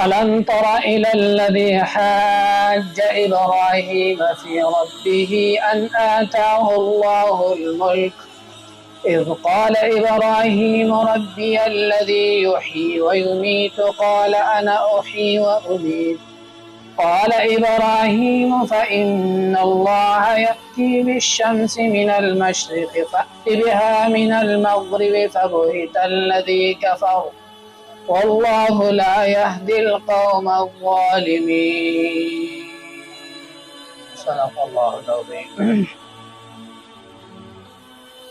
ألم تر إلى الذي حاج إبراهيم في ربه أن آتاه الله الملك إذ قال إبراهيم ربي الذي يحيي ويميت قال أنا أحيي وأميت قال إبراهيم فإن الله يأتي بالشمس من المشرق فأت بها من المغرب فبهت الذي كفر والله لا يهدي القوم الظالمين. صدق الله العظيم.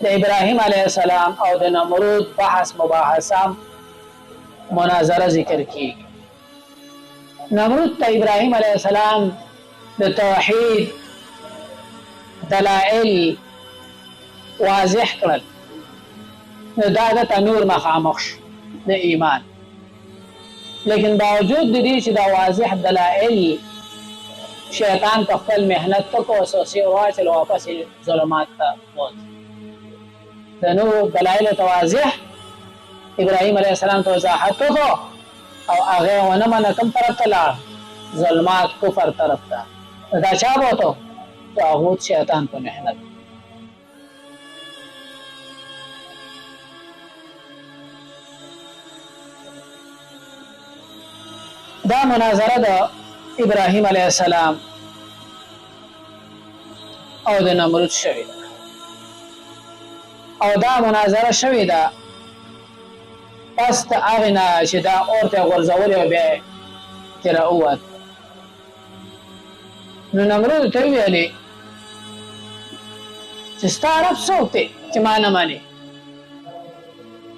د ابراهیم علیه السلام او د نمرود بحث مباحثه مناظره ذکر کیږي. نمرود ته ابراهیم علیه السلام د توحید دلائل واضح کړل، نو دا د تنور مخامخ د ایمان، لیکن باوجود د دې چې دا واضح دلائل شیطان په خپل محنت ته کو اساسي واچل واپس ظلمات ته ووت. د نور دلائل واضح ابراهیم علیه السلام ته وضاحت وکړو او هغه ونه منه کوم طرف ته لاړ، ظلمات کفر طرف ته. دا چا بوته؟ طاغوت شیطان په محنت. دا مناظره د ابراهیم علیه السلام او د نمرود شوی ده، او دا مناظره شوی ده پس د هغې نه چې دا اور ته یې غورځولې او بیا یې ترې راووت. نو نمرود ته وویلې چې ستا رب څوک دی چې ما نه منې؟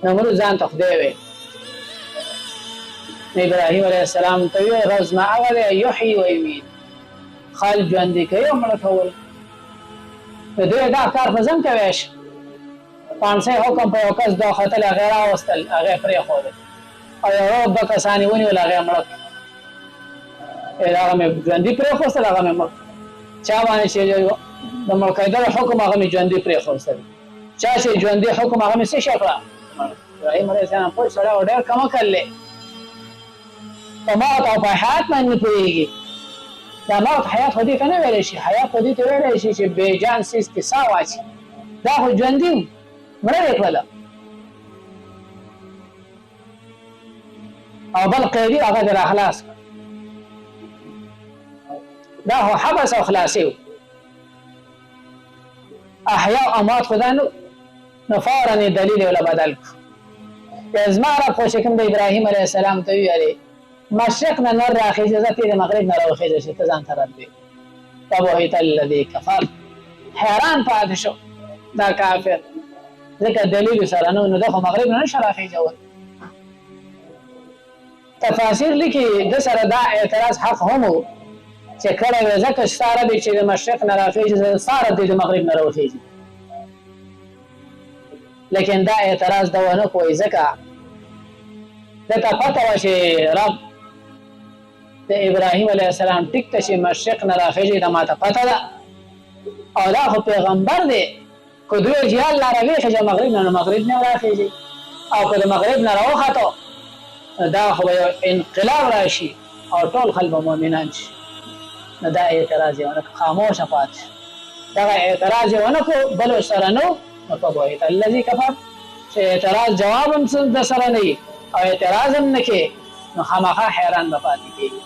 نمرود ځان ته خدای ویل. ابراهیم علیه السلام ته ویل رب زما هغه دی یحیی و یمیت، خالق ژوندي کوي او مړه کول. د دوی دا کار په ځم کوی شي، پانسۍ حکم په یو کس دا ختل هغې راوستل، هغې پرېښودل او یو دوه کسان یې ونیول هغې مړه کړل. هغه مې ژوندي پرېښوستل، هغه مې مړ چا باندې چې د مړ کېدلو حکم هغه مې ژوندي پرېښوستل، چا چې ژوندي حکم هغه مې څه شی کړه؟ ابراهیم علیه السلام پوه سړی او ډېر کم عقل دی، په موت او په حیات باندې نه پوهېږي. دا موت حیات خو دې ته نه ویلی شي، حیات خو دې ته ویلی شي چې بېجان څیز کې ساه واچي. دا خو ژوندي مړه یې کړله. او بل قیدي هغه دې راخلاص کړه. دا خو حبس او خلاصي و. احیا او اموات خو دا نو فورا یې دلیل یې وله بدل کړو. زما رب خو چې کوم د ابراهیم علیه السلام ته وویلې مشرق نه نور راخېږي، زه تېرې مغرب نه راوخېږه چې ته ځان ته رب دی. فبهت الذي کفر، حیران پاتې شو دا کافر، ځکه دلیل سره نه نو ده خو مغرب نه نشه راخېږول. تفاسیر لیکي ده سره دا اعتراض حق هم و چې کړی وی ځکه چې ستا رب چې د مشرق نه راخېږي ستا رب دی د مغرب نه راوخېږي، لیکن دا اعتراض ده ونه کوي ځکه ده ته پته وه چې رب د ابراهیم علیه السلام ټیک ته چې مشرق نه راخېږي ده ماته پته ده، او دا خو پیغمبر دی. که دوی چې یا الله راویښېږي مغرب نه نو مغرب نه راخېږي، او که د مغرب نه راوختو دا خو به یو انقلاب راشي او ټول خلک به مؤمنان شي. نو دا اعتراض یې ونه کړ، خاموشه پاتې شو. دغه اعتراض یې ونه کړو، بل ورسره نه و. نو فبهت الذي کفر، چې اعتراض جواب هم د سره نه وي او اعتراض هم نه کوې، نو خامخا حیران به پاتې کېږي.